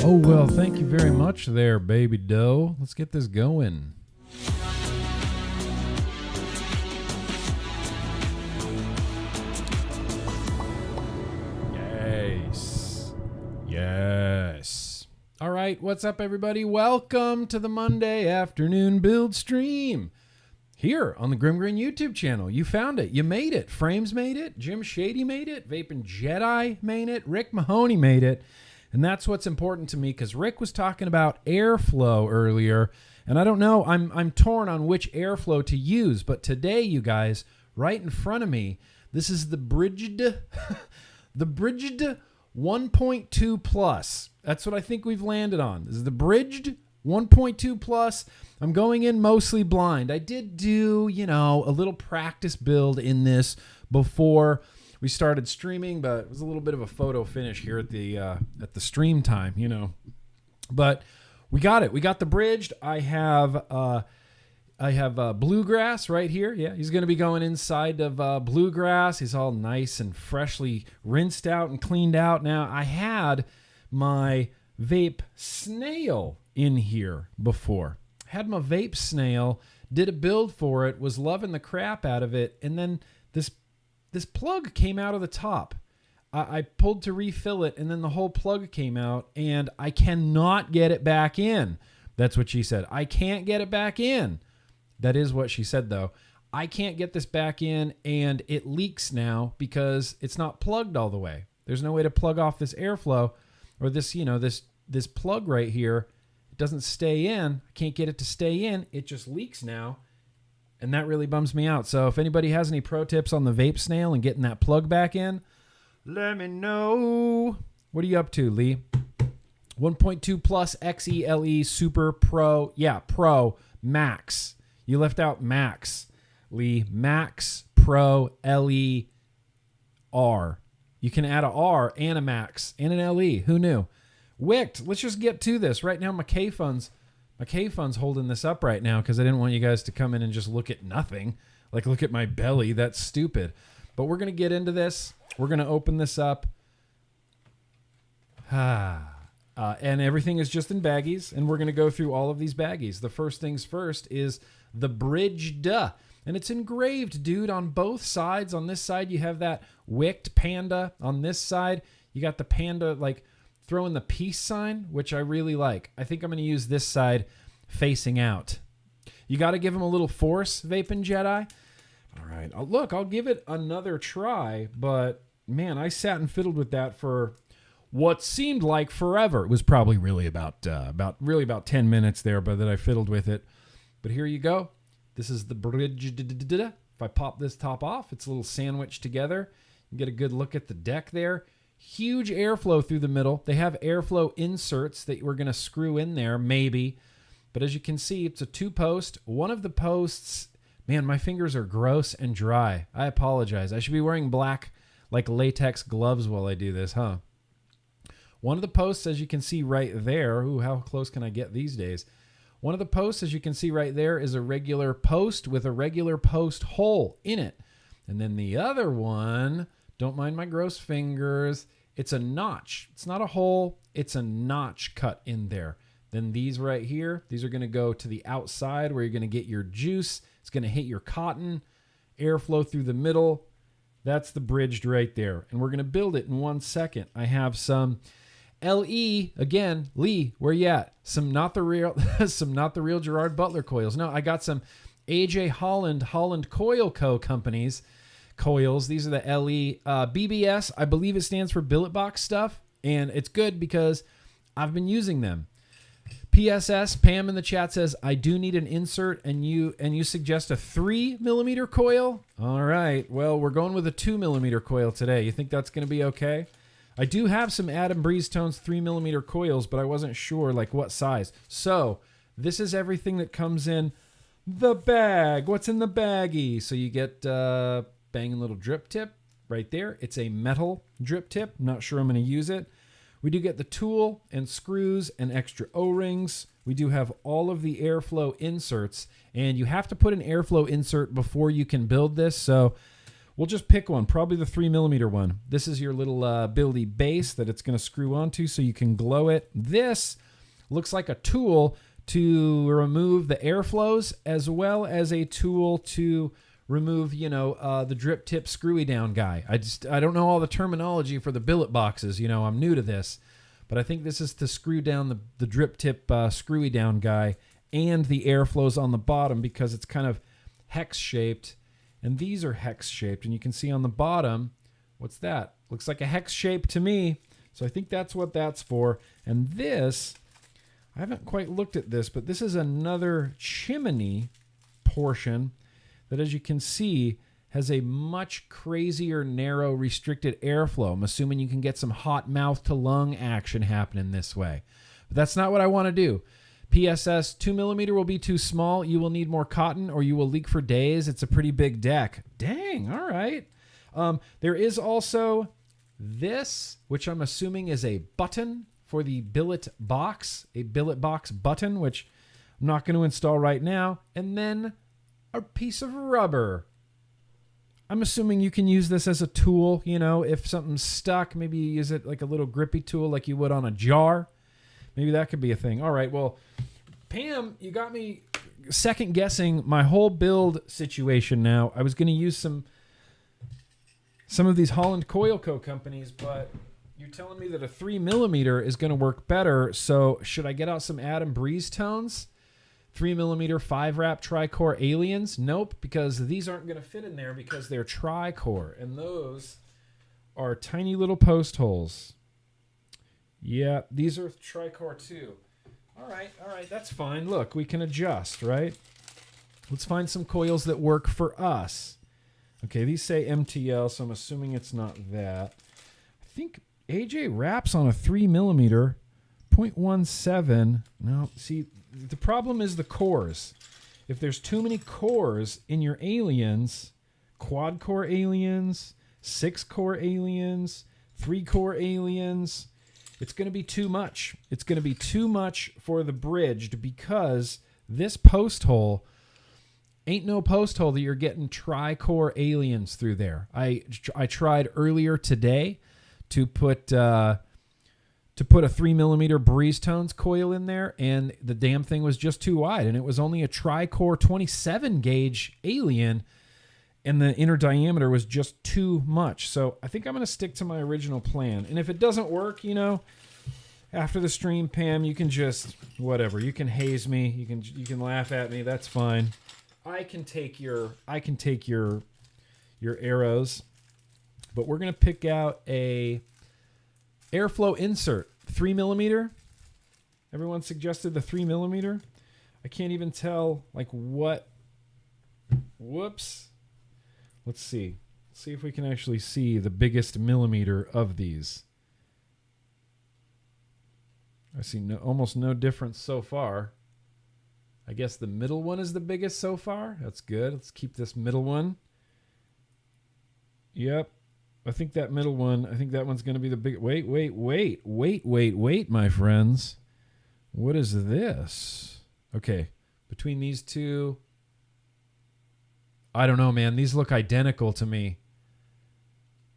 Oh, well, thank you very much there, baby doe. Let's get this going. Yes. Yes. All right, what's up, everybody? Welcome to the Monday afternoon build stream here on the GrimmGreen YouTube channel. You found it. You made it. Frames made it. Jim Shady made it. Vaping Jedi made it. Rick Mahoney made it. And that's what's important to me, because Rick was talking about airflow earlier, and I don't know, I'm torn on which airflow to use, but today, you guys, right in front of me, this is the Bridg'd, the Bridg'd 1.2 Plus. That's what I think we've landed on. This is the Bridg'd 1.2 Plus. I'm going in mostly blind. I did do, a little practice build in this before we started streaming, but it was a little bit of a photo finish here at the stream time, But we got it. We got the Bridg'd. I have Bluegrass right here. Yeah, he's going to be going inside of Bluegrass. He's all nice and freshly rinsed out and cleaned out. Now, I had my VapeSnail in here before. Had my VapeSnail, did a build for it, was loving the crap out of it, and then this plug came out of the top. I pulled to refill it, and then the whole plug came out, and I cannot get it back in. That's what she said. I can't get it back in. That is what she said, though. I can't get this back in, and it leaks now because it's not plugged all the way. There's no way to plug off this airflow, or this, this plug right here. It doesn't stay in. I can't get it to stay in. It just leaks now. And that really bums me out. So if anybody has any pro tips on the VapeSnail and getting that plug back in, let me know. What are you up to, Lee? 1.2 Plus XELE Super Pro. Yeah, Pro Max. You left out Max, Lee. Max Pro LE R. You can add a R and a Max and an LE. Who knew? Wick'd. Let's just get to this. Right now, my K-Fun's holding this up right now because I didn't want you guys to come in and just look at nothing. Like, look at my belly. That's stupid. But we're going to get into this. We're going to open this up. And everything is just in baggies, and we're going to go through all of these baggies. The first things first is the Bridg'd. And it's engraved, dude, on both sides. On this side, you have that Wick'd panda. On this side, you got the panda, like, throwing the peace sign, which I really like. I think I'm going to use this side facing out. You got to give him a little force, Vaping Jedi. All right. I'll give it another try, but man, I sat and fiddled with that for what seemed like forever. It was probably really about 10 minutes there, but that I fiddled with it. But here you go. This is the Bridg'd. If I pop this top off, it's a little sandwiched together. You get a good look at the deck there. Huge airflow through the middle. They have airflow inserts that we're going to screw in there, maybe. But as you can see, it's a two-post. One of the posts, man, my fingers are gross and dry. I apologize. I should be wearing black, like latex gloves while I do this, huh? One of the posts, as you can see right there, ooh, how close can I get these days? One of the posts, as you can see right there, is a regular post with a regular post hole in it. And then the other one, don't mind my gross fingers, it's a notch. It's not a hole, it's a notch cut in there. Then these right here, these are going to go to the outside where you're going to get your juice. It's going to hit your cotton, airflow through the middle. That's the Bridg'd right there. And we're going to build it in 1 second. I have some LE, again, Lee, where you at? Some not the real Gerard Butler coils. No, I got some AJ Holland Coil Co. companies. Coils. These are the LE BBS. I believe it stands for Billet Box stuff, and it's good because I've been using them. PSS Pam in the chat says I do need an insert, and you suggest a 3mm coil. All right, well, we're going with a 2mm coil today. You think that's going to be okay? I do have some Adam Breezetone's 3mm coils, but I wasn't sure like what size. So this is everything that comes in the bag. What's in the baggie? So you get banging little drip tip right there. It's a metal drip tip. I'm not sure I'm going to use it. We do get the tool and screws and extra O-rings. We do have all of the airflow inserts, and you have to put an airflow insert before you can build this. So We'll just pick one, probably the 3mm one. This is your little buildy base that it's going to screw onto so you can glow it. This looks like a tool to remove the airflows, as well as a tool to remove, you know, the drip tip screwy down guy. I don't know all the terminology for the billet boxes. You know, I'm new to this, but I think this is to screw down the drip tip screwy down guy and the airflows on the bottom, because it's kind of hex shaped, and these are hex shaped, and you can see on the bottom, what's that? Looks like a hex shape to me. So I think that's what that's for. And this, I haven't quite looked at this, but this is another chimney portion that, as you can see, has a much crazier, narrow, restricted airflow. I'm assuming you can get some hot mouth to lung action happening this way. But that's not what I want to do. PSS 2mm will be too small. You will need more cotton or you will leak for days. It's a pretty big deck. Dang, all right. There is also this, which I'm assuming is a button for the billet box, a billet box button, which I'm not going to install right now. And then a piece of rubber. I'm assuming you can use this as a tool, you know, if something's stuck, maybe you use it like a little grippy tool like you would on a jar. Maybe that could be a thing. All right, well, Pam, you got me second guessing my whole build situation now. I was going to use some of these Holland Coil Co. companies, but you're telling me that a 3mm is going to work better. So should I get out some Adam Breeze tones? 3mm 5-wrap tri-core aliens? Nope, because these aren't going to fit in there because they're tri-core, and those are tiny little post holes. Yeah, these are tri-core too. All right, that's fine. Look, we can adjust, right? Let's find some coils that work for us. Okay, these say MTL, so I'm assuming it's not that. I think AJ wraps on a 3mm 0.17. No, see, the problem is the cores. If there's too many cores in your aliens, quad-core aliens, 6-core aliens, 3-core aliens, it's going to be too much. It's going to be too much for the Bridg'd, because this post hole ain't no post hole that you're getting tri-core aliens through there. I tried earlier today to put a 3mm Breeze Tones coil in there, and the damn thing was just too wide, and it was only a tri-core 27 gauge alien, and the inner diameter was just too much. So I think I'm going to stick to my original plan. And if it doesn't work, you know, after the stream, Pam, you can just, whatever, you can haze me, you can laugh at me, that's fine. I can take your arrows, but we're going to pick out a airflow insert, 3mm. Everyone suggested the 3mm. I can't even tell like what. Whoops. Let's see. Let's see if we can actually see the biggest millimeter of these. I see almost no difference so far. I guess the middle one is the biggest so far. That's good. Let's keep this middle one. Yep. I think that middle one, I think that one's going to be the big... Wait, my friends. What is this? Okay. Between these two... I don't know, man. These look identical to me.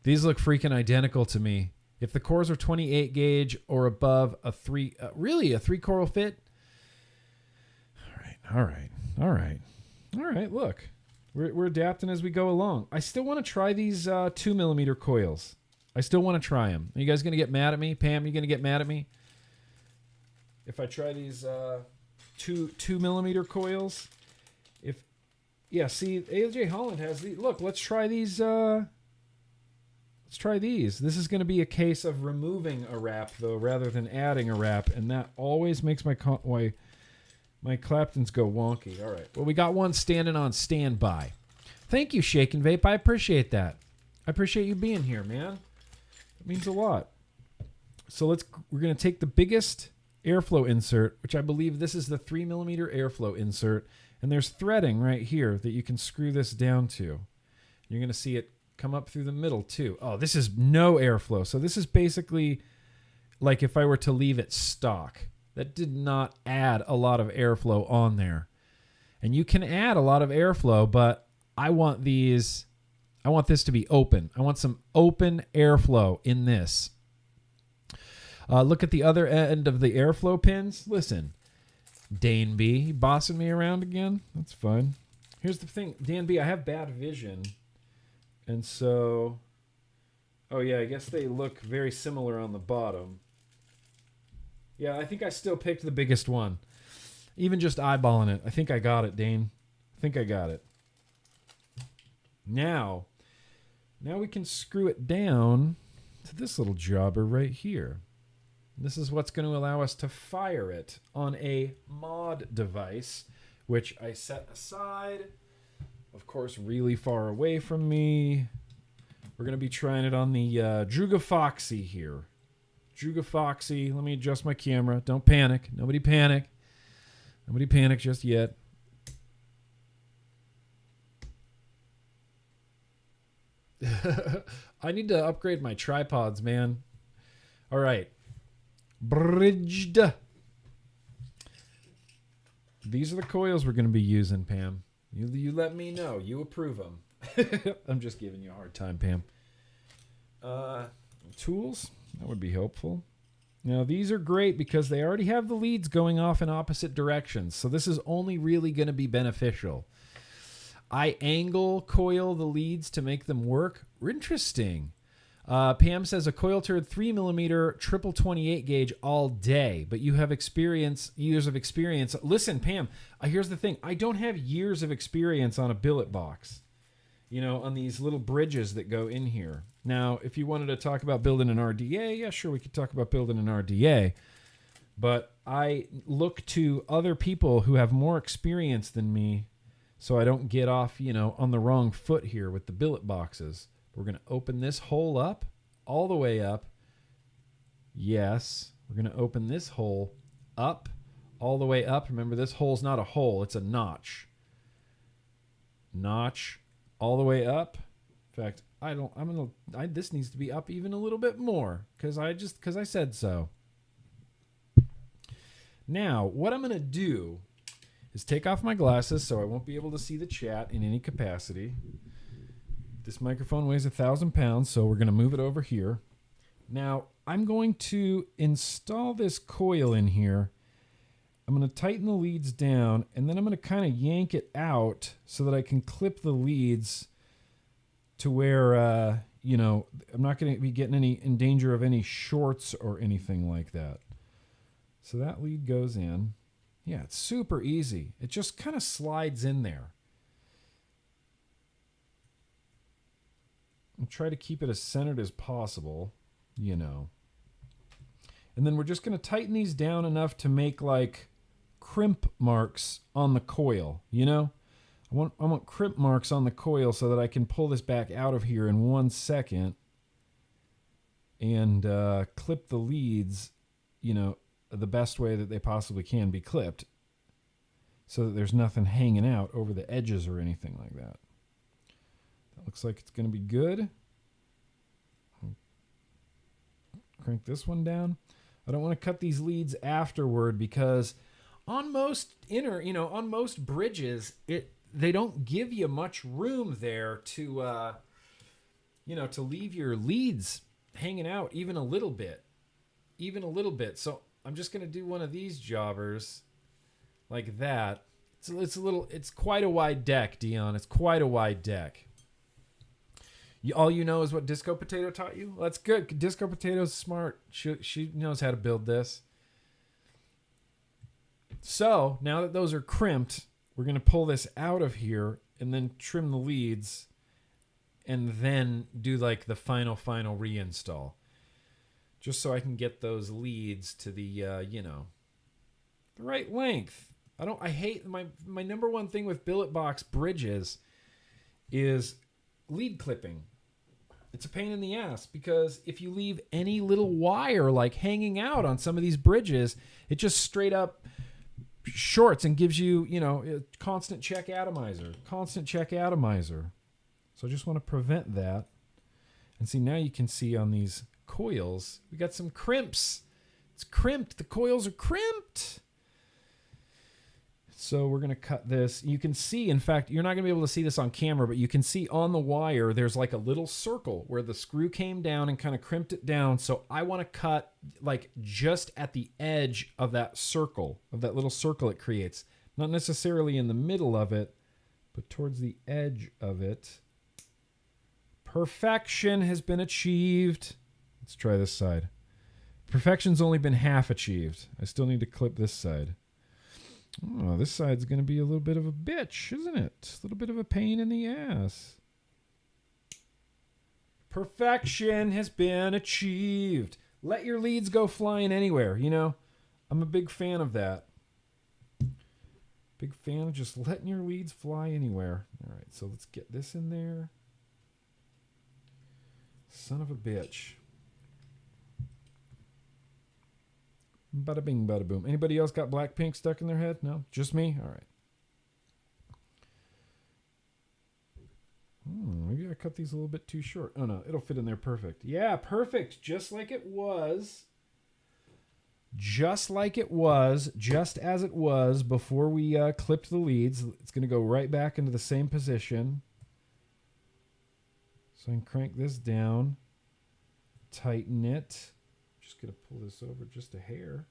These look freaking identical to me. If the cores are 28 gauge or above, a 3-core will fit. All right. Look, we're adapting as we go along. I still want to try these 2mm coils. I still want to try them. Are you guys going to get mad at me? Pam, you going to get mad at me if I try these 2mm coils? Yeah, see, AJ Holland has these. Look, let's try these. Let's try these. This is going to be a case of removing a wrap, though, rather than adding a wrap, and that always makes my Claptons go wonky. All right. Well, we got one standing on standby. Thank you, Shake and Vape. I appreciate that. I appreciate you being here, man. It means a lot. So we're going to take the biggest airflow insert, which I believe this is the 3mm airflow insert. And there's threading right here that you can screw this down to. You're going to see it come up through the middle too. Oh, this is no airflow. So this is basically like if I were to leave it stock. That did not add a lot of airflow on there. And you can add a lot of airflow, but I want these I want this to be open. I want some open airflow in this. Look at the other end of the airflow pins. Listen, Dane B, bossing me around again. That's fine. Here's the thing, Dan B, I have bad vision. And so, oh yeah, I guess they look very similar on the bottom. Yeah, I think I still picked the biggest one. Even just eyeballing it. I think I got it, Dane. I think I got it. Now we can screw it down to this little jobber right here. This is what's going to allow us to fire it on a mod device, which I set aside, of course, really far away from me. We're going to be trying it on the Bridg'D Foxy here. Bridg'D Foxy. Let me adjust my camera. Don't panic. Nobody panic. Nobody panic just yet. I need to upgrade my tripods, man. All right. Bridg'd. These are the coils we're going to be using, Pam. You let me know. You approve them. I'm just giving you a hard time, Pam. Tools. That would be helpful. Now, these are great because they already have the leads going off in opposite directions. So this is only really going to be beneficial. I angle coil the leads to make them work. Interesting. Pam says a coil turd 3mm triple 28 gauge all day, but you have years of experience. Listen, Pam, here's the thing. I don't have years of experience on a billet box, on these little bridges that go in here. Now, if you wanted to talk about building an RDA, yeah, sure, we could talk about building an RDA. But I look to other people who have more experience than me so I don't get off, on the wrong foot here with the billet boxes. We're going to open this hole up, all the way up. Yes, we're going to open this hole up, all the way up. Remember, this hole's not a hole, it's a notch. Notch all the way up. In fact, this needs to be up even a little bit more because I said so. Now, what I'm going to do is take off my glasses so I won't be able to see the chat in any capacity. This microphone weighs 1,000 pounds, so we're going to move it over here. Now, I'm going to install this coil in here. I'm going to tighten the leads down, and then I'm going to kind of yank it out so that I can clip the leads to where, I'm not going to be getting in danger of any shorts or anything like that. So that lead goes in. Yeah, it's super easy. It just kind of slides in there. I'll try to keep it as centered as possible, And then we're just going to tighten these down enough to make like crimp marks on the coil, I want crimp marks on the coil so that I can pull this back out of here in 1 second and clip the leads, the best way that they possibly can be clipped so that there's nothing hanging out over the edges or anything like that. That looks like it's going to be good. Crank this one down. I don't want to cut these leads afterward because on most on most bridges, they don't give you much room there to to leave your leads hanging out even a little bit. So I'm just going to do one of these jobbers like that. It's quite a wide deck, Dion. It's quite a wide deck. All you know is what Disco Potato taught you? Well, that's good. Disco Potato's smart. She knows how to build this. So now that those are crimped, we're going to pull this out of here and then trim the leads and then do like the final reinstall. Just so I can get those leads to the, the right length. I hate my number one thing with billet box bridges is lead clipping. It's a pain in the ass because if you leave any little wire like hanging out on some of these bridges, it just straight up shorts and gives you, a constant check atomizer. So I just want to prevent that. And see, now you can see on these coils, we got some crimps. It's crimped. The coils are crimped. It's So we're going to cut this. You can see, in fact, you're not going to be able to see this on camera, but you can see on the wire, there's like a little circle where the screw came down and kind of crimped it down. So I want to cut like just at the edge of that circle, of that little circle it creates. Not necessarily in the middle of it, but towards the edge of it. Perfection has been achieved. Let's try this side. Perfection's only been half achieved. I still need to clip this side. Oh, this side's going to be a little bit of a bitch, isn't it? A little bit of a pain in the ass. Perfection has been achieved. Let your leads go flying anywhere, you know? I'm a big fan of that. Big fan of just letting your leads fly anywhere. All right, so let's get this in there. Son of a bitch. Bada bing, bada boom. Anybody else got black pink stuck in their head? No? Just me? All right. Maybe I cut these a little bit too short. Oh, no. It'll fit in there perfect. Yeah, perfect. Just like it was. Just like it was. Just as it was before we clipped the leads. It's going to go right back into the same position. So I can crank this down. Tighten it. Just going to pull this over just a hair.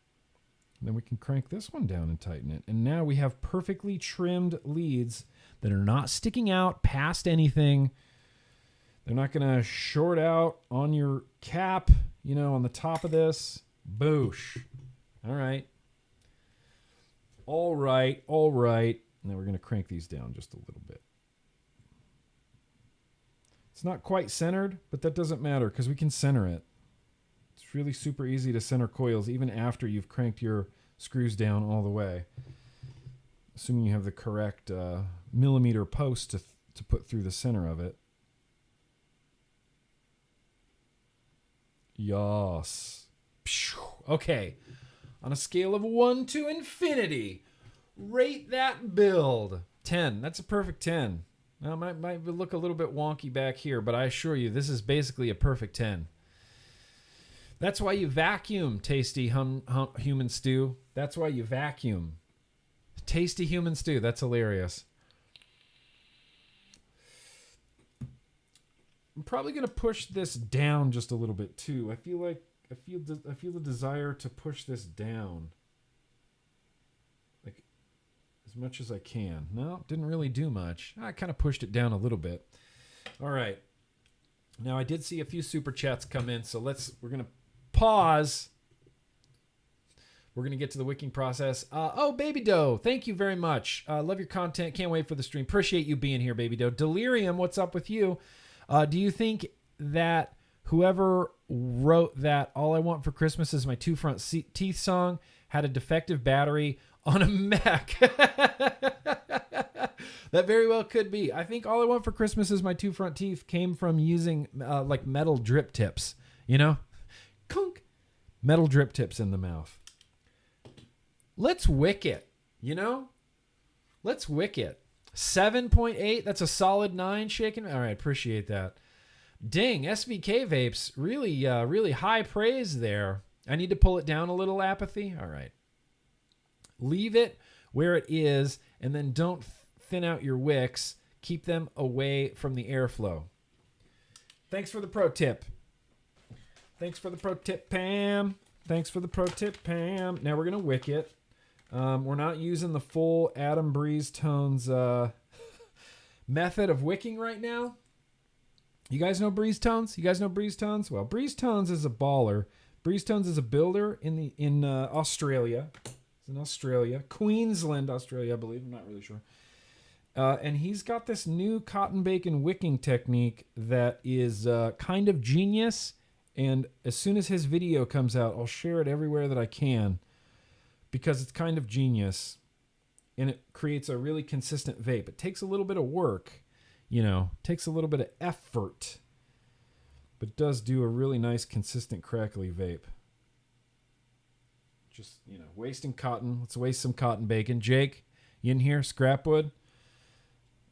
And then we can crank this one down and tighten it. And now we have perfectly trimmed leads that are not sticking out past anything. They're not going to short out on your cap, you know, on the top of this. Boosh. All right. All right. All right. Now we're going to crank these down just a little bit. It's not quite centered, but that doesn't matter because we can center it. It's really super easy to center coils even after you've cranked your screws down all the way. Assuming you have the correct millimeter post to put through the center of it. Yas. Okay. On a scale of 1 to infinity, rate that build. 10. That's a perfect 10. Now, it might look a little bit wonky back here, but I assure you, this is basically a perfect 10. That's why you vacuum, tasty human stew. That's why you vacuum. Tasty human stew. That's hilarious. I'm probably going to push this down just a little bit too. I feel the desire to push this down. Like as much as I can. No, didn't really do much. I kind of pushed it down a little bit. All right. Now I did see a few super chats come in, so we're going to pause. We're going to get to the wicking process. Oh, Baby Doe, thank you very much. Love your content. Can't wait for the stream. Appreciate you being here, Baby Doe. Delirium, what's up with you? Do you think that whoever wrote that All I Want for Christmas Is My Two Front Teeth song had a defective battery on a Mac? That very well could be. I think All I Want for Christmas Is My Two Front Teeth came from using like metal drip tips, you know? Kunk. Metal drip tips in the mouth. Let's wick it, you know? Let's wick it. 7.8, that's a solid 9 shaking. All right, appreciate that. Ding, SVK vapes, really high praise there. I need to pull it down a little, Apathy. All right. Leave it where it is, and then don't thin out your wicks. Keep them away from the airflow. Thanks for the pro tip. Thanks for the pro tip, Pam. Thanks for the pro tip, Pam. Now we're going to wick it. We're not using the full Adam Breeze Tones method of wicking right now. You guys know Breeze Tones? You guys know Breeze Tones? Well, Breeze Tones is a baller. Breeze Tones is a builder in Australia. It's in Australia. Queensland, Australia, I believe. I'm not really sure. And he's got this new cotton bacon wicking technique that is kind of genius. And as soon as his video comes out, I'll share it everywhere that I can because it's kind of genius. And it creates a really consistent vape. It takes a little bit of work, you know, takes a little bit of effort, but does do a really nice, consistent, crackly vape. Just, you know, wasting cotton. Let's waste some cotton bacon. Jake, you in here? Scrapwood?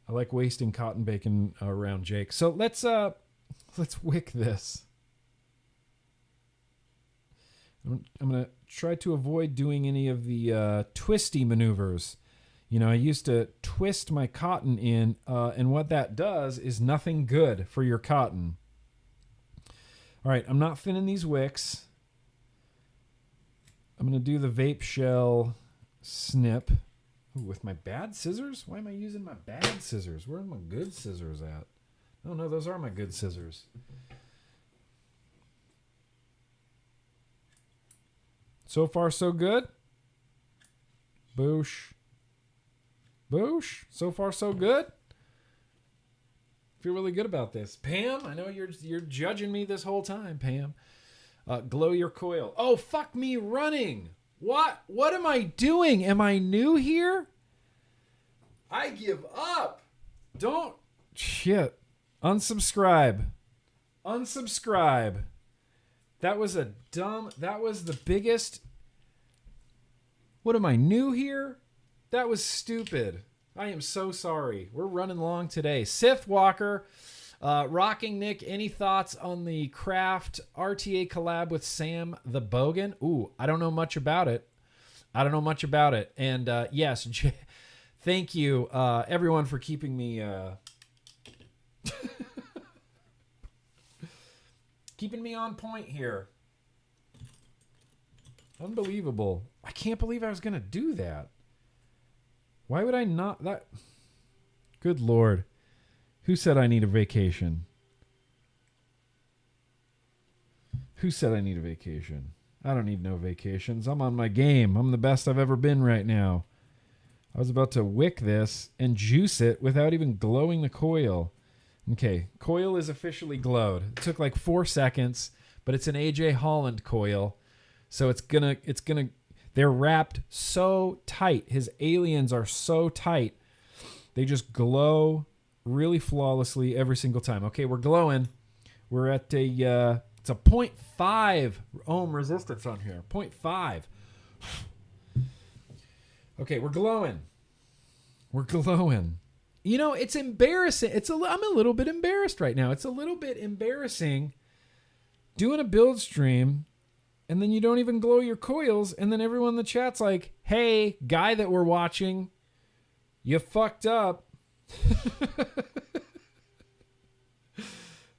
I like wasting cotton bacon around Jake. So let's wick this. I'm going to try to avoid doing any of the twisty maneuvers. You know, I used to twist my cotton in, and what that does is nothing good for your cotton. All right, I'm not thinning these wicks. I'm going to do the vape shell snip. Ooh, with my bad scissors? Why am I using my bad scissors? Where are my good scissors at? Oh, no, those are my good scissors. So far, so good. Boosh. Boosh. So far, so good. Feel really good about this. Pam, I know you're judging me this whole time, Pam. Glow your coil. Oh, fuck me running. What am I doing? Am I new here? I give up. Don't. Shit. Unsubscribe. Unsubscribe. That was the biggest. What am I, new here? That was stupid. I am so sorry. We're running long today. Sith Walker, Rocking Nick, any thoughts on the Craft RTA collab with Sam the Bogan? Ooh, I don't know much about it. And yes, thank you, everyone, for keeping me keeping me on point here. Unbelievable. I can't believe I was going to do that. Why would I not? That. Good Lord. Who said I need a vacation? Who said I need a vacation? I don't need no vacations. I'm on my game. I'm the best I've ever been right now. I was about to wick this and juice it without even glowing the coil. Okay, coil is officially glowed. It took like 4 seconds, but it's an AJ Holland coil. So it's gonna, they're wrapped so tight. His aliens are so tight. They just glow really flawlessly every single time. Okay, we're glowing. We're at a, it's a 0.5 ohm resistance on here. 0.5. Okay, we're glowing. We're glowing. You know, it's embarrassing. I'm a little bit embarrassed right now. It's a little bit embarrassing doing a build stream and then you don't even glow your coils, and then everyone in the chat's like, hey, guy that we're watching, you fucked up.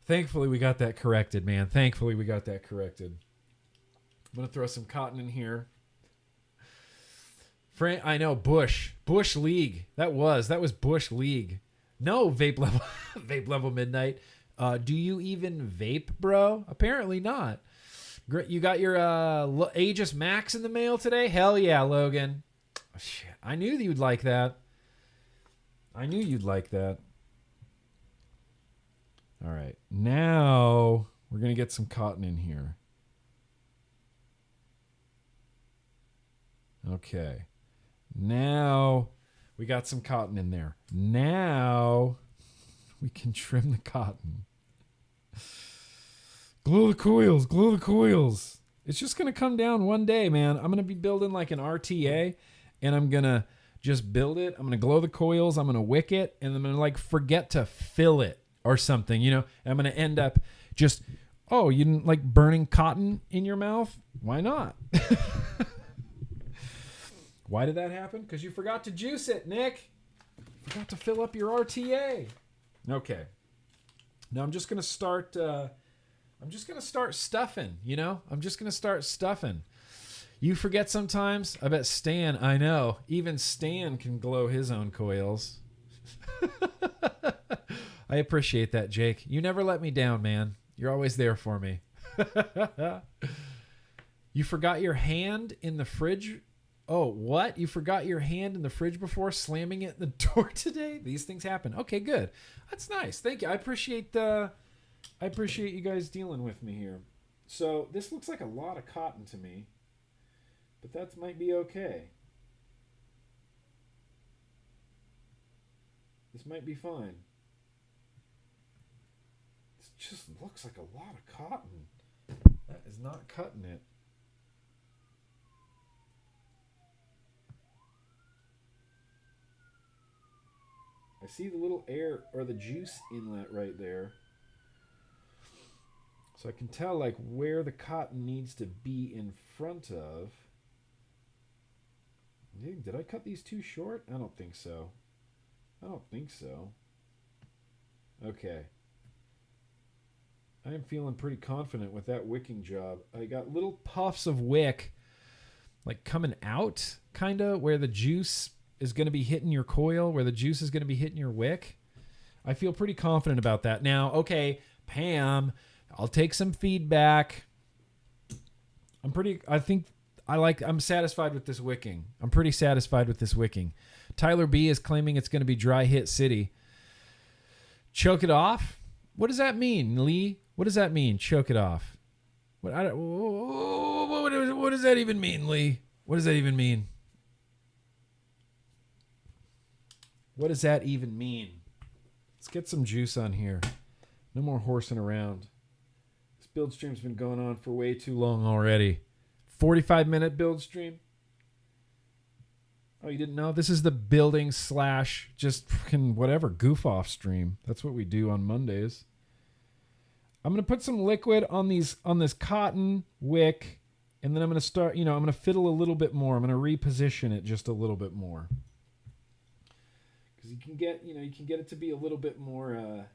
Thankfully, we got that corrected, man. Thankfully, we got that corrected. I'm going to throw some cotton in here. I know, Bush League. That was Bush League. No, vape level midnight. Do you even vape, bro? Apparently not. You got your Aegis Max in the mail today? Hell yeah, Logan. Oh, shit, I knew you'd like that. All right, now we're going to get some cotton in here. Okay. Now we got some cotton in there. Now we can trim the cotton. Glow the coils, glow the coils. It's just going to come down one day, man. I'm going to be building like an RTA, and I'm going to just build it. I'm going to glow the coils. I'm going to wick it, and I'm going to like forget to fill it or something, you know. And I'm going to end up just, oh, you didn't like burning cotton in your mouth? Why not? Why did that happen? Because you forgot to juice it, Nick. You forgot to fill up your RTA. Okay. Now I'm just going to start... I'm just going to start stuffing, you know? I'm just going to start stuffing. You forget sometimes? I bet Stan, I know. Even Stan can glow his own coils. I appreciate that, Jake. You never let me down, man. You're always there for me. You forgot your hand in the fridge? Oh, what? You forgot your hand in the fridge before slamming it in the door today? These things happen. Okay, good. That's nice. Thank you. I appreciate you guys dealing with me here. So this looks like a lot of cotton to me, but that might be okay. This might be fine. This just looks like a lot of cotton. That is not cutting it. I see the little air or the juice inlet right there. So I can tell like where the cotton needs to be in front of. Did I cut these too short? I don't think so. I don't think so. Okay. I am feeling pretty confident with that wicking job. I got little puffs of wick like coming out, kind of, where the juice is going to be hitting your coil, where the juice is going to be hitting your wick. I feel pretty confident about that. Now, okay, Pam, I'll take some feedback. I'm satisfied with this wicking. I'm pretty satisfied with this wicking. Tyler B is claiming it's going to be dry hit city. Choke it off? What does that mean, Lee? What does that mean? Choke it off. What does that even mean, Lee? What does that even mean? What does that even mean? Let's get some juice on here. No more horsing around. This build stream's been going on for way too long already. 45-minute build stream. Oh, you didn't know? This is the building / just freaking whatever goof off stream. That's what we do on Mondays. I'm going to put some liquid on this cotton wick, and then I'm going to start, I'm going to fiddle a little bit more. I'm going to reposition it just a little bit more. Cuz you can get it to be a little bit more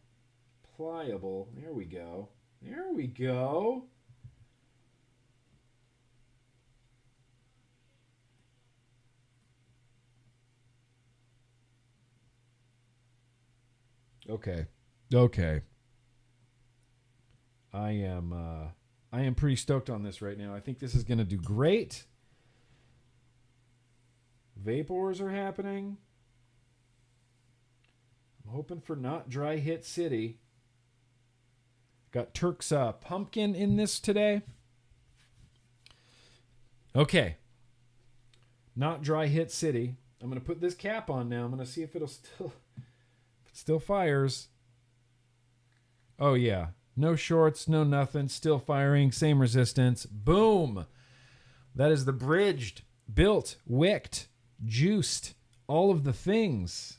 pliable. There we go. There we go. Okay. I am pretty stoked on this right now. I think this is going to do great. Vapors are happening. I'm hoping for not dry hit city. Got Turk's pumpkin in this today. Okay. Not dry hit city. I'm going to put this cap on now. I'm going to see if it'll still fires. Oh, yeah. No shorts, no nothing. Still firing. Same resistance. Boom. That is the Bridg'd, built, wicked, juiced, all of the things.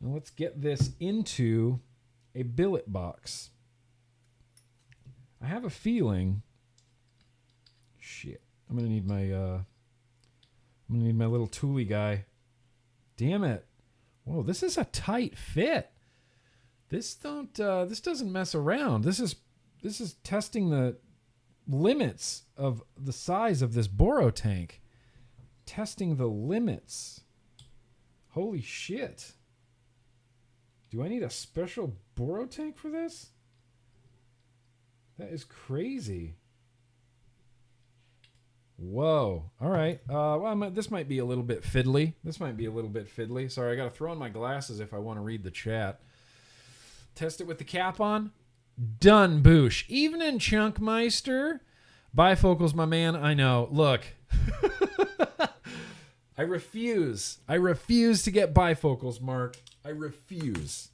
Now let's get this into a billet box. I have a feeling... Shit. I'm going to need my little toolie guy. Damn it. Whoa, this is a tight fit. This doesn't mess around. This is testing the limits of the size of this Boro tank. Testing the limits. Holy shit. Do I need a special Boro tank for this? That is crazy. Whoa. All right. This might be a little bit fiddly. Sorry, I got to throw on my glasses if I want to read the chat. Test it with the cap on. Done, Boosh. Evening, Chunkmeister. Bifocals, my man. I know. Look. I refuse to get bifocals, Mark. I refuse.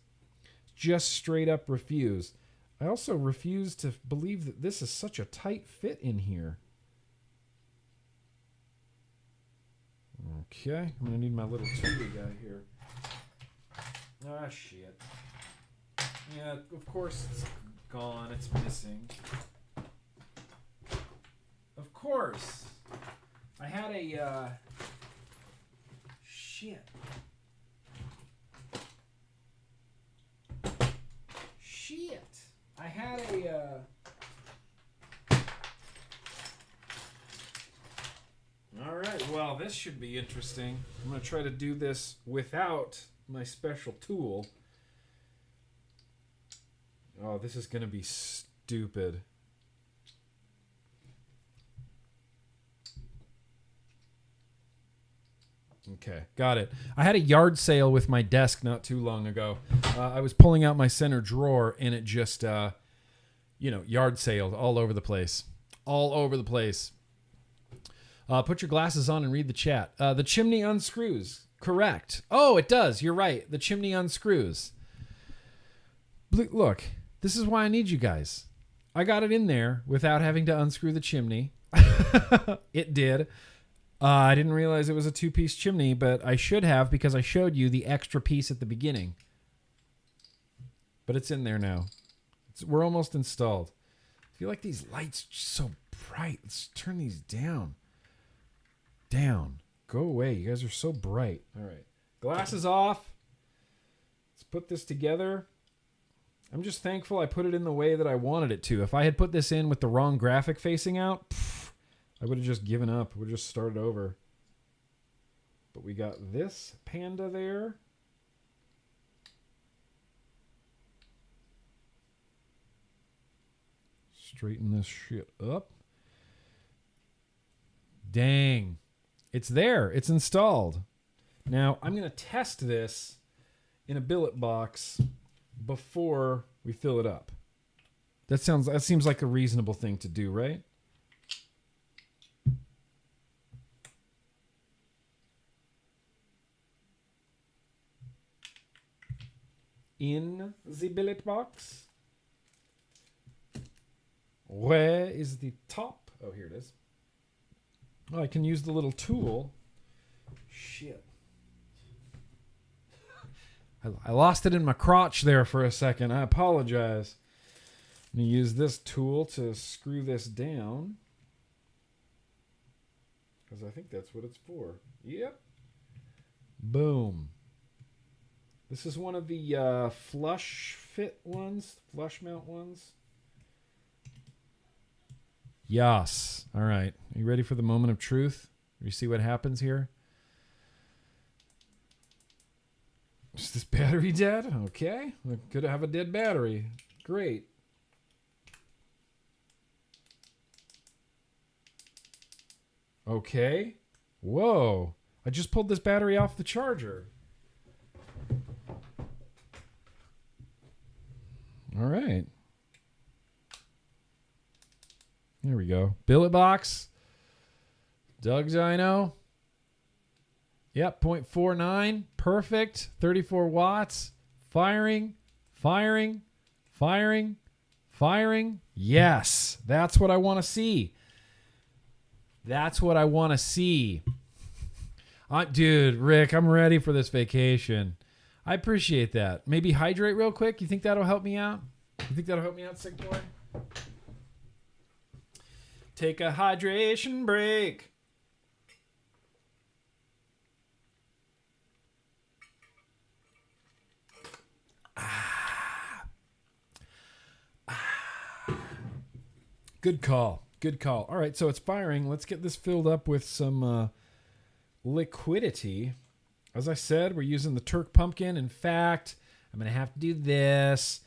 Just straight up refuse. I also refuse to believe that this is such a tight fit in here. Okay, I'm going to need my little toolie guy here. Ah, shit. Yeah, of course it's gone. It's missing. Of course. I had a... Shit. I had a... All right, well, this should be interesting. I'm going to try to do this without my special tool. Oh, this is going to be stupid. Okay, got it. I had a yard sale with my desk not too long ago. I was pulling out my center drawer, and it just, yard sailed all over the place. All over the place. Put your glasses on and read the chat. The chimney unscrews. Correct. Oh, it does. You're right. The chimney unscrews. Look, this is why I need you guys. I got it in there without having to unscrew the chimney. It did. I didn't realize it was a two-piece chimney, but I should have because I showed you the extra piece at the beginning. But it's in there now. We're almost installed. I feel like these lights are so bright. Let's turn these down. Down. Go away. You guys are so bright. All right. Glasses off. Let's put this together. I'm just thankful I put it in the way that I wanted it to. If I had put this in with the wrong graphic facing out, I would have just given up. I would have just started over. But we got this panda there. Straighten this shit up. Dang. It's there. It's installed. Now, I'm going to test this in a billet box before we fill it up. That seems like a reasonable thing to do, right? In the billet box. Where is the top? Oh, here it is. Oh, I can use the little tool. Shit. I lost it in my crotch there for a second. I apologize. I'm going to use this tool to screw this down. Because I think that's what it's for. Yep. Boom. This is one of the flush fit ones. Flush mount ones. Yes. All right. Are you ready for the moment of truth? You see what happens here? Is this battery dead? Okay. We could have a dead battery. Great. Okay. Whoa. I just pulled this battery off the charger. All right. There we go. Billet box. Doug Dyno. Yep, 0.49. Perfect. 34 watts. Firing. Firing. Firing. Firing. Yes. That's what I want to see. That's what I want to see. Dude, Rick, I'm ready for this vacation. I appreciate that. Maybe hydrate real quick. You think that'll help me out? You think that'll help me out, sick boy? Take a hydration break. Good call. Good call. All right, so it's firing. Let's get this filled up with some liquidity. As I said, we're using the Turk pumpkin. In fact, I'm going to have to do this.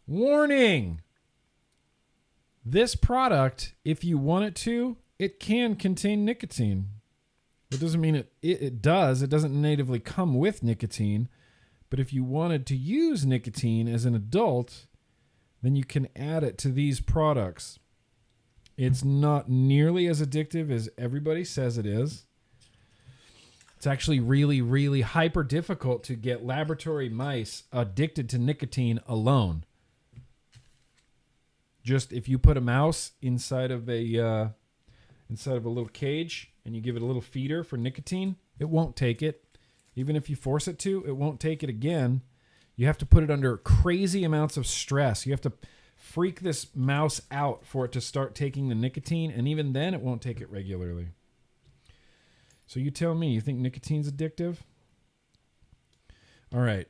Warning! This product, if you want it to, it can contain nicotine. It doesn't mean it does. It doesn't natively come with nicotine. But if you wanted to use nicotine as an adult, then you can add it to these products. It's not nearly as addictive as everybody says it is. It's actually really, really hyper difficult to get laboratory mice addicted to nicotine alone. Just if you put a mouse inside of a little cage and you give it a little feeder for nicotine, it won't take it. Even if you force it to, it won't take it again. You have to put it under crazy amounts of stress. You have to freak this mouse out for it to start taking the nicotine, and even then it won't take it regularly. So you tell me, you think nicotine's addictive? All right.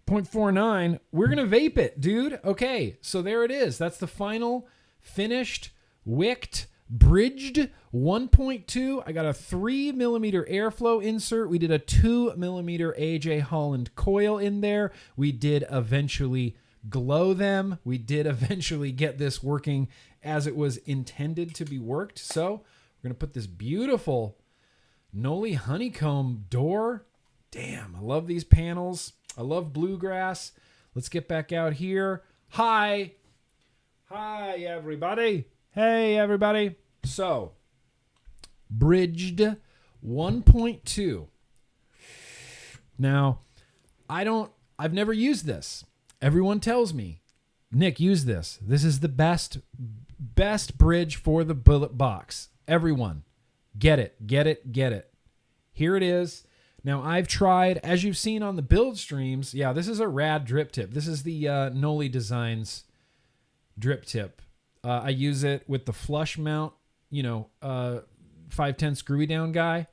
0.49, we're going to vape it, dude. Okay, so there it is. That's the final finished Wick'd Bridg'd 1.2. I got a 3 millimeter airflow insert. We did a 2 millimeter AJ Holland coil in there. We did eventually glow them. We did eventually get this working as it was intended to be worked. So we're going to put this beautiful Noli honeycomb door. Damn, I love these panels. I love bluegrass. Let's get back out here. Hi. Hi, everybody. Hey, everybody. So, Bridg'd 1.2. Now, I've never used this. Everyone tells me, Nick, use this. This is the best bridge for the billet box. Everyone, get it, get it, get it. Here it is. Now, I've tried, as you've seen on the build streams, yeah, this is a rad drip tip. This is the Noli Designs drip tip. I use it with the flush mount, 510 screwy down guy.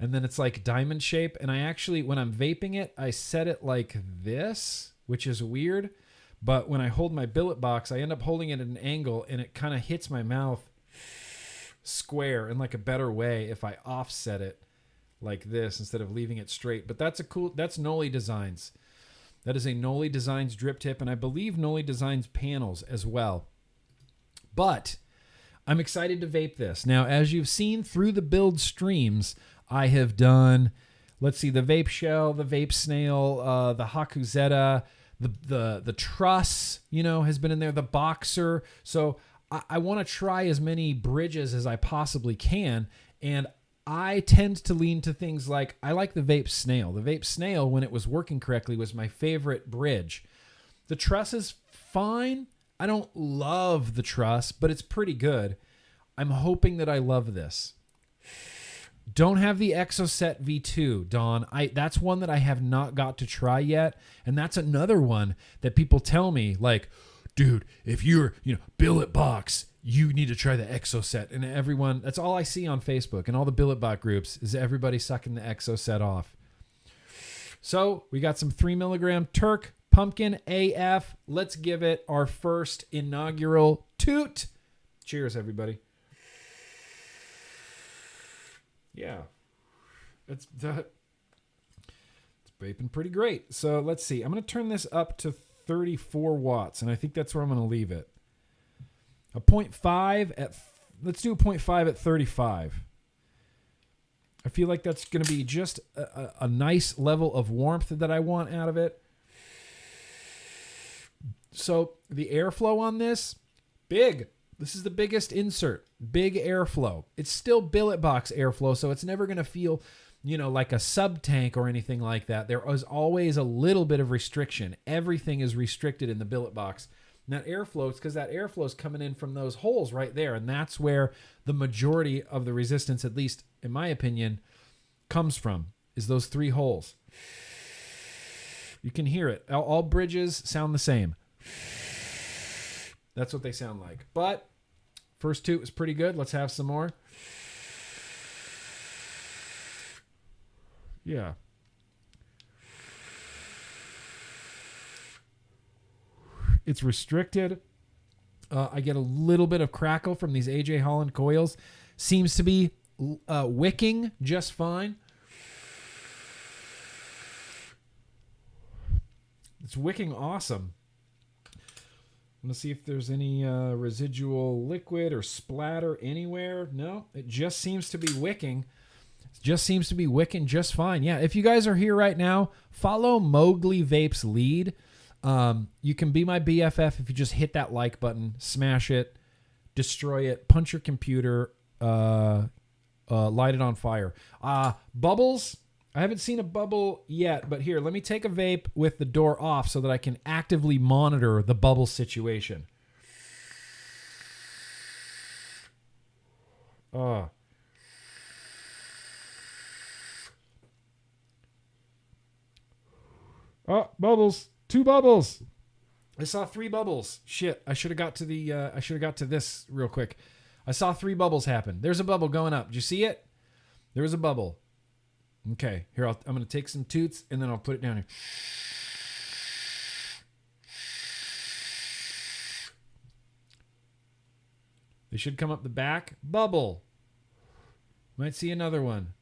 And then it's like diamond shape. And I actually, when I'm vaping it, I set it like this, which is weird. But when I hold my billet box, I end up holding it at an angle and it kind of hits my mouth square in like a better way if I offset it like this instead of leaving it straight. But that's that's Noli Designs. That is a Noli Designs drip tip. And I believe Noli Designs panels as well. But I'm excited to vape this. Now, as you've seen through the build streams, I have done, let's see, the Vape Shell, the VapeSnail, the Hakuzeta, the Truss, you know, has been in there, the Boxer. So I want to try as many bridges as I possibly can. And I tend to lean to things like, I like the VapeSnail. The VapeSnail, when it was working correctly, was my favorite bridge. The Truss is fine. I don't love the Truss, but it's pretty good. I'm hoping that I love this. Don't have the Exocet V2, Don. That's one that I have not got to try yet. And that's another one that people tell me, like, dude, if you're, Billet Box, you need to try the Exocet. And everyone, that's all I see on Facebook and all the Billet Box groups is everybody sucking the Exocet off. So we got some 3 milligram Turk Pumpkin AF. Let's give it our first inaugural toot. Cheers, everybody. Yeah, it's vaping pretty great. So let's see. I'm going to turn this up to 34 watts, and I think that's where I'm going to leave it. A 0.5 at, let's do a 0.5 at 35. I feel like that's going to be just a nice level of warmth that I want out of it. So the airflow on this, big. This is the biggest insert. Big airflow. It's still Billet Box airflow, so it's never going to feel, like a sub tank or anything like that. There is always a little bit of restriction. Everything is restricted in the Billet Box. And that airflow, it's because that airflow is coming in from those holes right there, and that's where the majority of the resistance, at least in my opinion, comes from, is those 3 holes. You can hear it. All bridges sound the same. That's what they sound like. But first toot was pretty good. Let's have some more. Yeah. It's restricted. I get a little bit of crackle from these AJ Holland coils. Seems to be wicking just fine. It's wicking awesome. I'm going to see if there's any residual liquid or splatter anywhere. No, it just seems to be wicking. It just seems to be wicking just fine. Yeah, if you guys are here right now, follow Mowgli Vape's lead. You can be my BFF if you just hit that like button, smash it, destroy it, punch your computer, light it on fire. Bubbles. I haven't seen a bubble yet, but here, let me take a vape with the door off so that I can actively monitor the bubble situation. Oh, bubbles. 2 bubbles. I saw 3 bubbles. Shit, I should have got to this real quick. I saw 3 bubbles happen. There's a bubble going up. Did you see it? There was a bubble. Okay, here I'm going to take some toots and then I'll put it down here. They should come up the back. Bubble. Might see another one.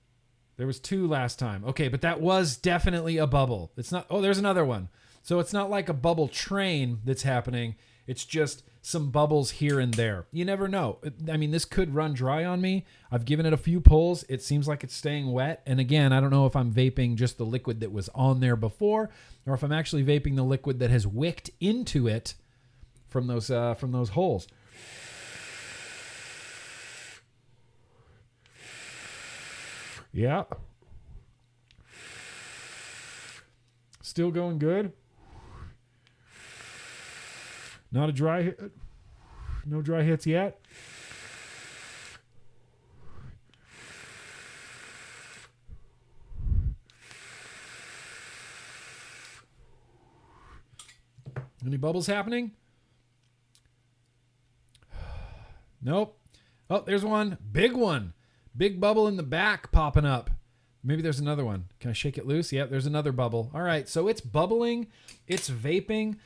There was 2 last time. Okay, but that was definitely a bubble. It's not. Oh, there's another one. So it's not like a bubble train that's happening. It's just some bubbles here and there. You never know. I mean, this could run dry on me. I've given it a few pulls. It seems like it's staying wet. And again, I don't know if I'm vaping just the liquid that was on there before, or if I'm actually vaping the liquid that has wicked into it from those holes. Yeah. Still going good. Not a dry hit. No dry hits yet. Any bubbles happening? Nope. Oh, there's one. Big one. Big bubble in the back popping up. Maybe there's another one. Can I shake it loose? Yeah, there's another bubble. All right, so it's bubbling. It's vaping.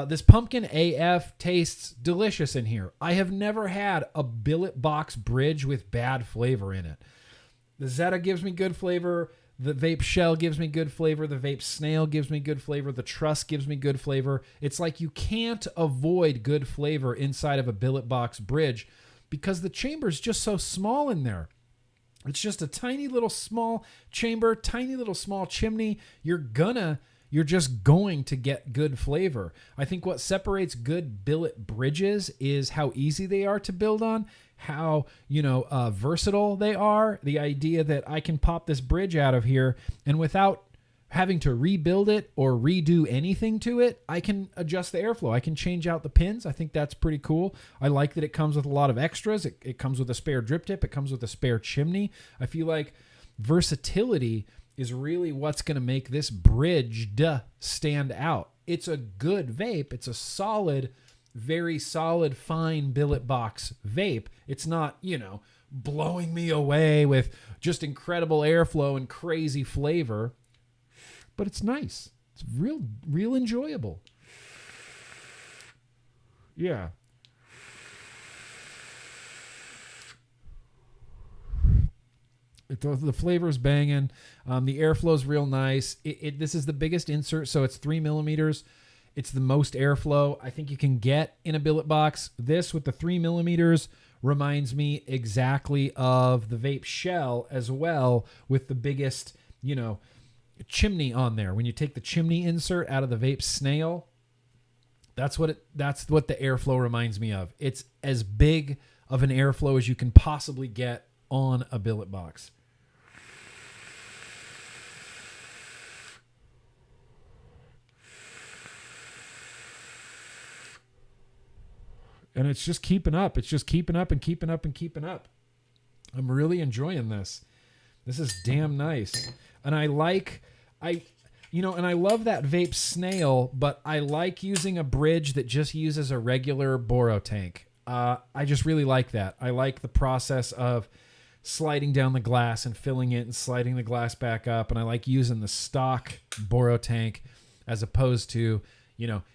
This pumpkin AF tastes delicious in here. I have never had a Billet Box Bridge with bad flavor in it. The Zeta gives me good flavor. The Vape Shell gives me good flavor. The VapeSnail gives me good flavor. The Truss gives me good flavor. It's like you can't avoid good flavor inside of a Billet Box Bridge because the chamber is just so small in there. It's just a tiny little small chamber, tiny little small chimney. You're just going to get good flavor. I think what separates good billet bridges is how easy they are to build on, how, versatile they are. The idea that I can pop this bridge out of here and without having to rebuild it or redo anything to it, I can adjust the airflow. I can change out the pins. I think that's pretty cool. I like that it comes with a lot of extras. It comes with a spare drip tip. It comes with a spare chimney. I feel like versatility is really what's going to make this Bridg'd stand out. It's a good vape. It's a solid, very solid, fine billet box vape. It's not, blowing me away with just incredible airflow and crazy flavor. But it's nice. It's real enjoyable. Yeah. The flavor's banging. The airflow's real nice. This is the biggest insert, so it's 3 millimeters. It's the most airflow I think you can get in a billet box. This with the 3 millimeters reminds me exactly of the Vape Shell as well, with the biggest, chimney on there. When you take the chimney insert out of the VapeSnail, that's what the airflow reminds me of. It's as big of an airflow as you can possibly get on a billet box. And it's just keeping up. It's just keeping up and keeping up and keeping up. I'm really enjoying this. This is damn nice. And I love that VapeSnail, but I like using a bridge that just uses a regular Boro tank. I just really like that. I like the process of sliding down the glass and filling it and sliding the glass back up. And I like using the stock Boro tank as opposed to,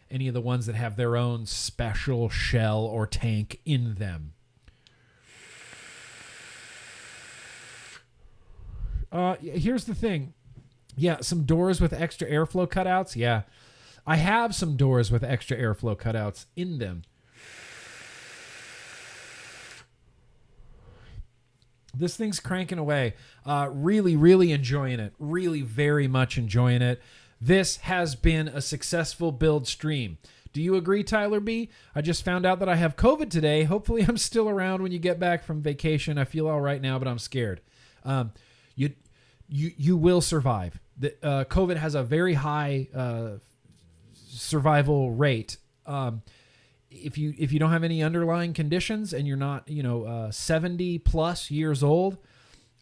any of the ones that have their own special shell or tank in them. Here's the thing. Yeah, some doors with extra airflow cutouts. Yeah, I have some doors with extra airflow cutouts in them. This thing's cranking away. Really, really enjoying it. Really, very much enjoying it. This has been a successful build stream. Do you agree, Tyler B? I just found out that I have COVID today. Hopefully I'm still around when you get back from vacation. I feel all right now, but I'm scared. You will survive. COVID has a very high survival rate. If you don't have any underlying conditions and you're not 70 plus years old,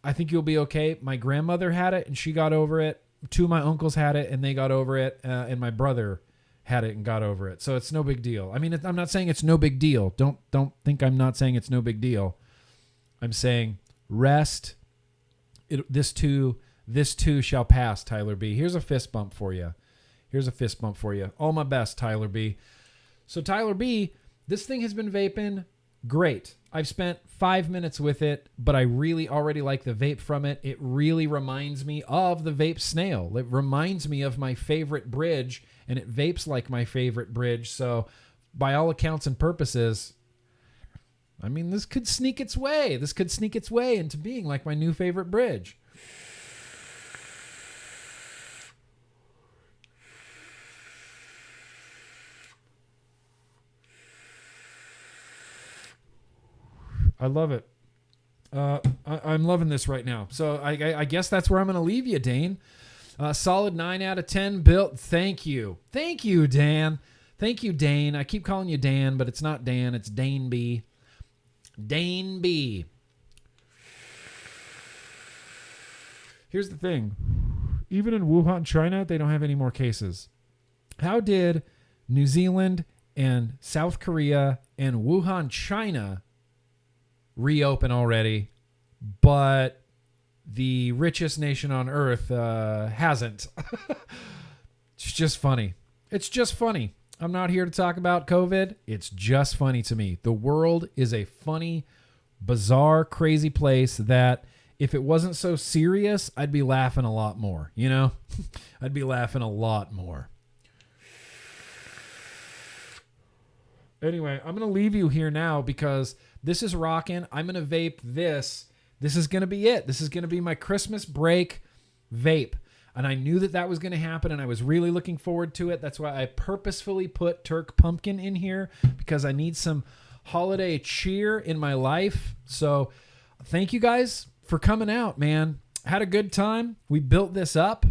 I think you'll be okay. My grandmother had it and she got over it. 2 of my uncles had it and they got over it, and my brother had it and got over it. So it's no big deal. I mean, I'm not saying it's no big deal. Don't think I'm not saying it's no big deal. I'm saying rest. This too shall pass, Tyler B. Here's a fist bump for you. All my best, Tyler B. So Tyler B, this thing has been vaping great. I've spent 5 minutes with it, but I really already like the vape from it. It really reminds me of the VapeSnail. It reminds me of my favorite bridge, and it vapes like my favorite bridge. So by all accounts and purposes, I mean, this could sneak its way. This could sneak its way into being like my new favorite bridge. I love it. I'm loving this right now. So I guess that's where I'm going to leave you, Dane. Solid 9 out of 10 built. Thank you. Thank you, Dan. Thank you, Dane. I keep calling you Dan, but it's not Dan. It's Dane B. Dane B. Here's the thing. Even in Wuhan, China, they don't have any more cases. How did New Zealand and South Korea and Wuhan, China reopen already, but the richest nation on earth hasn't. It's just funny. It's just funny. I'm not here to talk about COVID. It's just funny to me. The world is a funny, bizarre, crazy place that if it wasn't so serious, I'd be laughing a lot more, you know? I'd be laughing a lot more. Anyway, I'm going to leave you here now because this is rocking. I'm going to vape this. This is going to be it. This is going to be my Christmas break vape. And I knew that that was going to happen, and I was really looking forward to it. That's why I purposefully put Turk Pumpkin in here, because I need some holiday cheer in my life. So thank you guys for coming out, man. Had a good time. We built this up.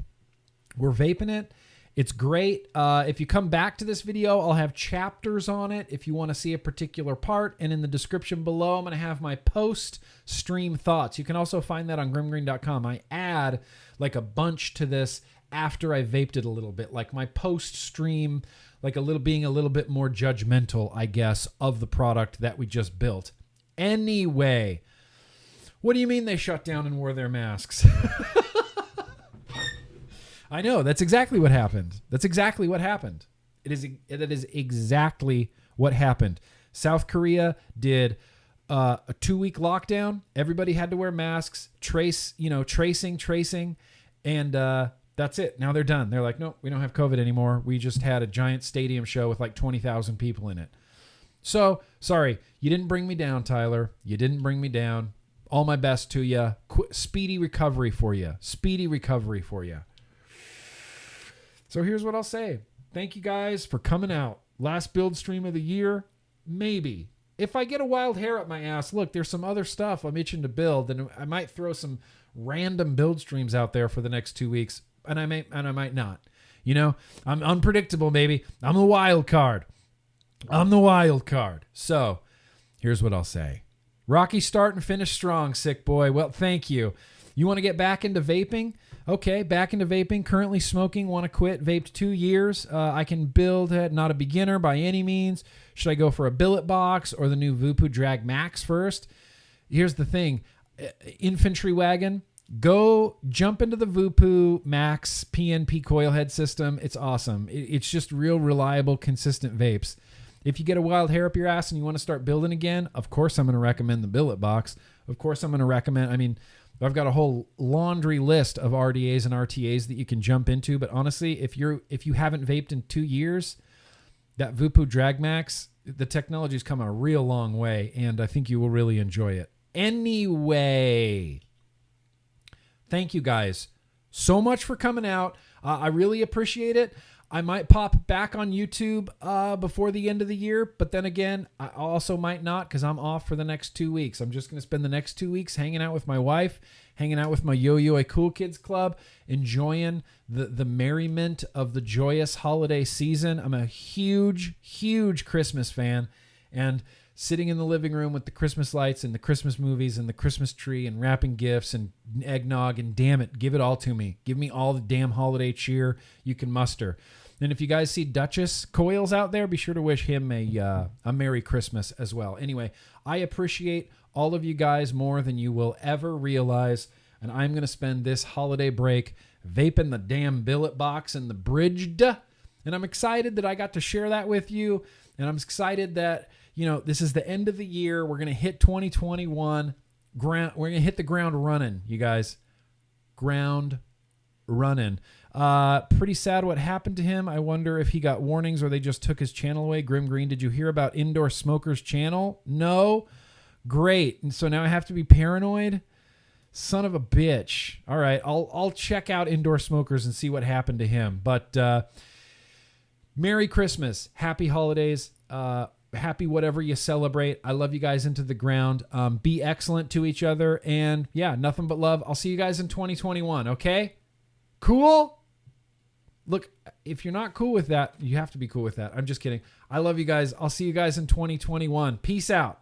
We're vaping it. It's great. If you come back to this video, I'll have chapters on it if you want to see a particular part. And in the description below, I'm going to have my post-stream thoughts. You can also find that on GrimmGreen.com. I add like a bunch to this after I vaped it a little bit, like my post-stream, like being a little bit more judgmental, I guess, of the product that we just built. Anyway, what do you mean they shut down and wore their masks? I know. That's exactly what happened. That's exactly what happened. It is exactly what happened. South Korea did a 2-week lockdown. Everybody had to wear masks, tracing, and that's it. Now they're done. They're like, nope, we don't have COVID anymore. We just had a giant stadium show with like 20,000 people in it. So, sorry, you didn't bring me down, Tyler. You didn't bring me down. All my best to you. Speedy recovery for you. Speedy recovery for you. So here's what I'll say. Thank you guys for coming out. Last build stream of the year. Maybe. If I get a wild hair up my ass, look, there's some other stuff I'm itching to build, and I might throw some random build streams out there for the next 2 weeks, and I might not. You know, I'm unpredictable, baby. I'm the wild card. So here's what I'll say. Rocky start and finish strong, sick boy. Well, thank you. You want to get back into vaping? Okay, back into vaping. Currently smoking. Want to quit. Vaped 2 years. I can build. Not a beginner by any means. Should I go for a Billet Box or the new Voopoo Drag Max first? Here's the thing. Infantry wagon. Go jump into the Voopoo Max PNP coil head system. It's awesome. It's just real reliable, consistent vapes. If you get a wild hair up your ass and you want to start building again, of course I'm going to recommend the Billet Box. Of course I'm going to recommend, I've got a whole laundry list of RDAs and RTAs that you can jump into. But honestly, if you haven't vaped in 2 years, that Voopoo Drag Max, the technology's come a real long way, and I think you will really enjoy it. Anyway, thank you guys so much for coming out. I really appreciate it. I might pop back on YouTube before the end of the year, but then again, I also might not because I'm off for the next 2 weeks. I'm just going to spend the next 2 weeks hanging out with my wife, hanging out with my Yo-Yo A Cool Kids Club, enjoying the merriment of the joyous holiday season. I'm a huge, huge Christmas fan, and sitting in the living room with the Christmas lights and the Christmas movies and the Christmas tree and wrapping gifts and eggnog, and damn it, give it all to me. Give me all the damn holiday cheer you can muster. And if you guys see Duchess Coils out there, be sure to wish him a Merry Christmas as well. Anyway, I appreciate all of you guys more than you will ever realize, and I'm going to spend this holiday break vaping the damn Billet Box and the Bridg'd, and I'm excited that I got to share that with you, and I'm excited that, this is the end of the year. We're going to hit 2021. We're going to hit the ground running, you guys. Ground running. Pretty sad what happened to him. I wonder if he got warnings or they just took his channel away. GrimmGreen, did you hear about Indoor Smoker's channel? No? Great. And so now I have to be paranoid? Son of a bitch. All right, I'll check out Indoor Smokers and see what happened to him. But Merry Christmas. Happy holidays. Happy whatever you celebrate. I love you guys into the ground. Be excellent to each other. And yeah, nothing but love. I'll see you guys in 2021, okay? Cool? Look, if you're not cool with that, you have to be cool with that. I'm just kidding. I love you guys. I'll see you guys in 2021. Peace out.